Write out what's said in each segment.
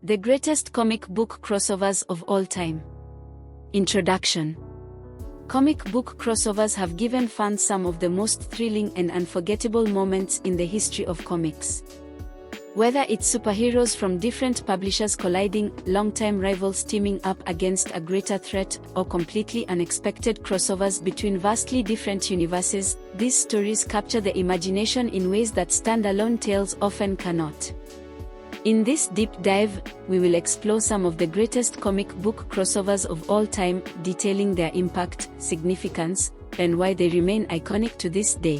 The greatest comic book crossovers of all time. Introduction. Comic book crossovers have given fans some of the most thrilling and unforgettable moments in the history of comics. Whether it's superheroes from different publishers colliding, longtime rivals teaming up against a greater threat, or completely unexpected crossovers between vastly different universes, these stories capture the imagination in ways that standalone tales often cannot. In this deep dive, we will explore some of the greatest comic book crossovers of all time, detailing their impact, significance, and why they remain iconic to this day.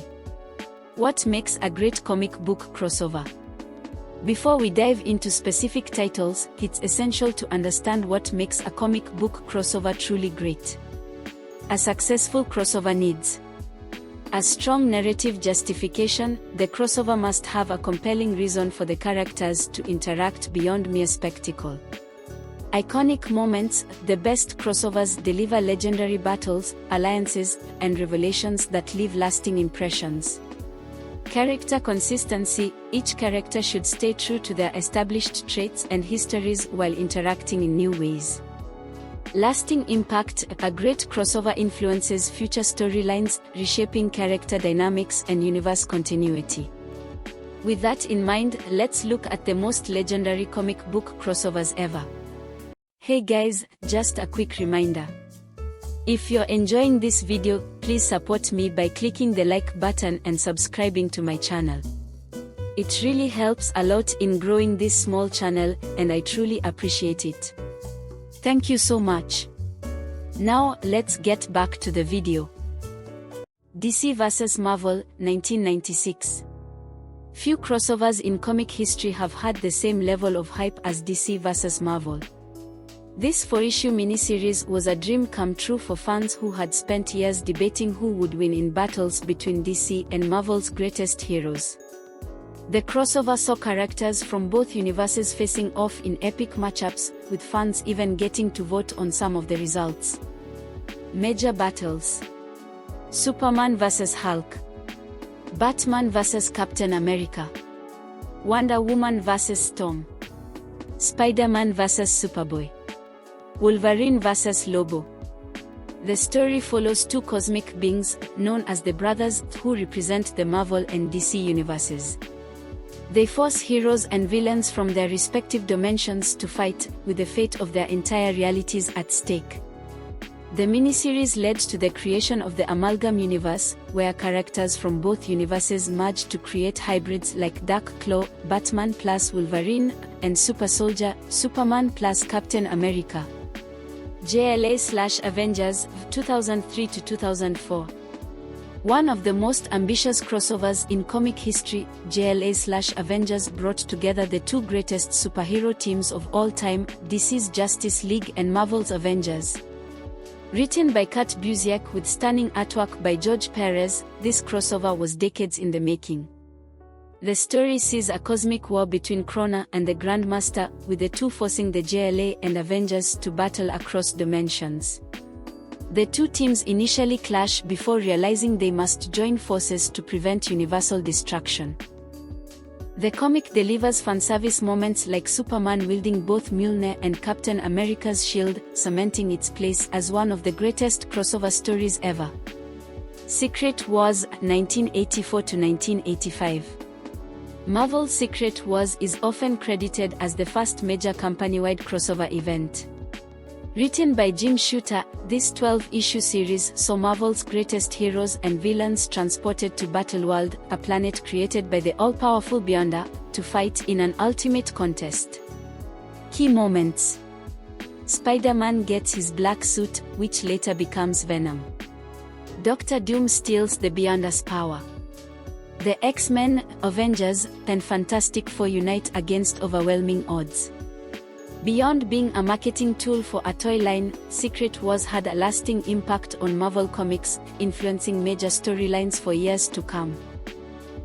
What makes a great comic book crossover? Before we dive into specific titles, it's essential to understand what makes a comic book crossover truly great. A successful crossover needs a strong narrative justification. The crossover must have a compelling reason for the characters to interact beyond mere spectacle. Iconic moments. The best crossovers deliver legendary battles, alliances, and revelations that leave lasting impressions. Character consistency. Each character should stay true to their established traits and histories while interacting in new ways. Lasting impact. A great crossover influences future storylines, reshaping character dynamics and universe continuity. With that in mind, let's look at the most legendary comic book crossovers ever. Hey guys, just a quick reminder. If you're enjoying this video, please support me by clicking the like button and subscribing to my channel. It really helps a lot in growing this small channel, and I truly appreciate it. Thank you so much. Now, let's get back to the video. DC vs. Marvel, 1996. Few crossovers in comic history have had the same level of hype as DC vs. Marvel. This 4-issue miniseries was a dream come true for fans who had spent years debating who would win in battles between DC and Marvel's greatest heroes. The crossover saw characters from both universes facing off in epic matchups, with fans even getting to vote on some of the results. Major battles: Superman vs. Hulk, Batman vs. Captain America, Wonder Woman vs. Storm, Spider-Man vs. Superboy, Wolverine vs. Lobo. The story follows two cosmic beings, known as the Brothers, who represent the Marvel and DC universes. They force heroes and villains from their respective dimensions to fight, with the fate of their entire realities at stake. The miniseries led to the creation of the Amalgam Universe, where characters from both universes merged to create hybrids like Dark Claw, Batman plus Wolverine, and Super Soldier, Superman plus Captain America. JLA/Avengers, 2003 to 2004. One of the most ambitious crossovers in comic history, JLA/Avengers brought together the two greatest superhero teams of all time, DC's Justice League and Marvel's Avengers. Written by Kurt Busiek with stunning artwork by George Perez, this crossover was decades in the making. The story sees a cosmic war between Krona and the Grandmaster, with the two forcing the JLA and Avengers to battle across dimensions. The two teams initially clash before realizing they must join forces to prevent universal destruction. The comic delivers fanservice moments like Superman wielding both Mjolnir and Captain America's shield, cementing its place as one of the greatest crossover stories ever. Secret Wars, 1984 to 1985. Marvel's Secret Wars is often credited as the first major company-wide crossover event. Written by Jim Shooter, this 12-issue series saw Marvel's greatest heroes and villains transported to Battleworld, a planet created by the all-powerful Beyonder, to fight in an ultimate contest. Key moments: Spider-Man gets his black suit, which later becomes Venom. Dr. Doom steals the Beyonder's power. The X-Men, Avengers, and Fantastic Four unite against overwhelming odds. Beyond being a marketing tool for a toy line, Secret Wars had a lasting impact on Marvel Comics, influencing major storylines for years to come.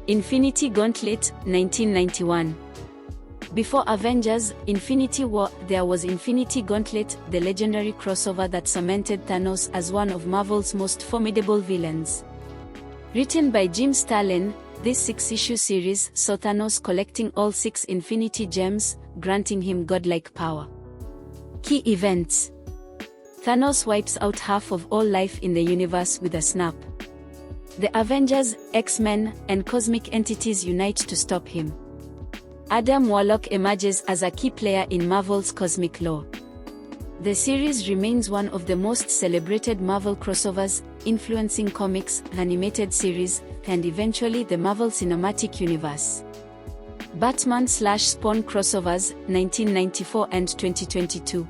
Infinity Gauntlet, 1991. Before Avengers: Infinity War, there was Infinity Gauntlet, the legendary crossover that cemented Thanos as one of Marvel's most formidable villains. Written by Jim Starlin, this 6-issue series saw Thanos collecting all 6 Infinity Gems, granting him godlike power. Key events: Thanos wipes out half of all life in the universe with a snap. The Avengers, X-Men, and cosmic entities unite to stop him. Adam Warlock emerges as a key player in Marvel's cosmic lore. The series remains one of the most celebrated Marvel crossovers, influencing comics, animated series, and eventually the Marvel Cinematic Universe. Batman/Spawn crossovers, 1994 and 2022.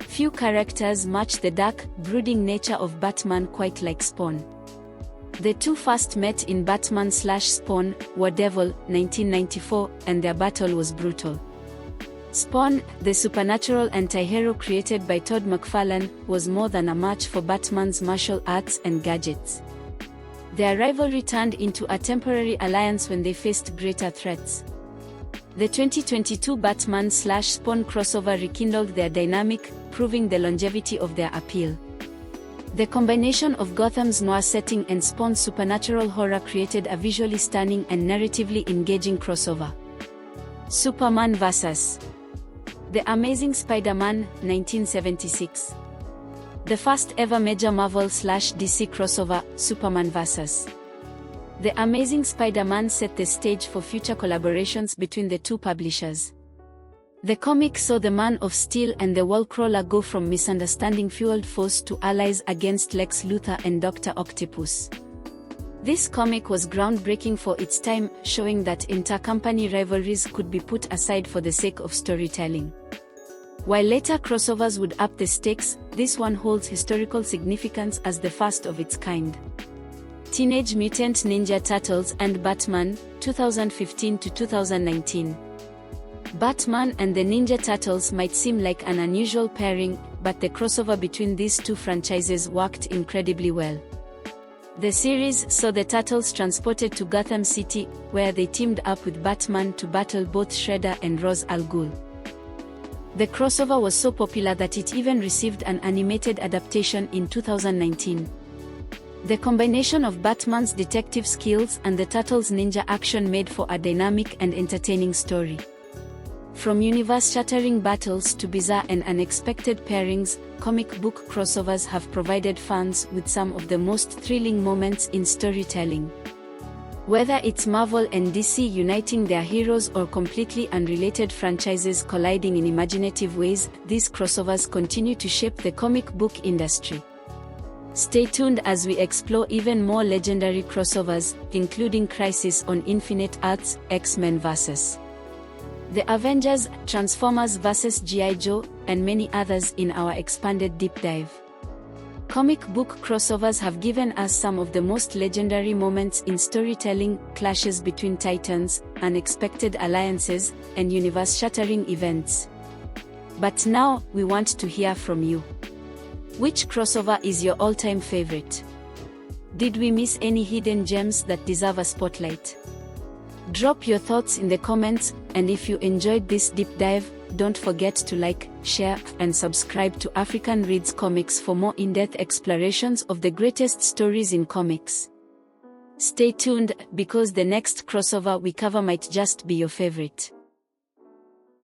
Few characters match the dark, brooding nature of Batman quite like Spawn. The two first met in Batman/Spawn, Devil, 1994, and their battle was brutal. Spawn, the supernatural anti-hero created by Todd McFarlane, was more than a match for Batman's martial arts and gadgets. Their rivalry turned into a temporary alliance when they faced greater threats. The 2022 Batman/Spawn crossover rekindled their dynamic, proving the longevity of their appeal. The combination of Gotham's noir setting and Spawn's supernatural horror created a visually stunning and narratively engaging crossover. Superman vs. The Amazing Spider-Man, 1976. The first ever major Marvel/DC crossover, Superman vs. The Amazing Spider-Man set the stage for future collaborations between the two publishers. The comic saw the Man of Steel and the Wallcrawler go from misunderstanding-fueled foes to allies against Lex Luthor and Dr. Octopus. This comic was groundbreaking for its time, showing that intercompany rivalries could be put aside for the sake of storytelling. While later crossovers would up the stakes, this one holds historical significance as the first of its kind. Teenage Mutant Ninja Turtles and Batman, 2015 to 2019. Batman and the Ninja Turtles might seem like an unusual pairing, but the crossover between these two franchises worked incredibly well. The series saw the Turtles transported to Gotham City, where they teamed up with Batman to battle both Shredder and Ra's al Ghul. The crossover was so popular that it even received an animated adaptation in 2019. The combination of Batman's detective skills and the Turtles' ninja action made for a dynamic and entertaining story. From universe-shattering battles to bizarre and unexpected pairings, comic book crossovers have provided fans with some of the most thrilling moments in storytelling. Whether it's Marvel and DC uniting their heroes or completely unrelated franchises colliding in imaginative ways, these crossovers continue to shape the comic book industry. Stay tuned as we explore even more legendary crossovers, including Crisis on Infinite Earths, X-Men vs. The Avengers, Transformers vs. G.I. Joe, and many others in our expanded deep dive. Comic book crossovers have given us some of the most legendary moments in storytelling, clashes between titans, unexpected alliances, and universe-shattering events. But now, we want to hear from you. Which crossover is your all-time favorite? Did we miss any hidden gems that deserve a spotlight? Drop your thoughts in the comments, and if you enjoyed this deep dive, don't forget to like, share, and subscribe to African Reads Comics for more in-depth explorations of the greatest stories in comics. Stay tuned, because the next crossover we cover might just be your favorite.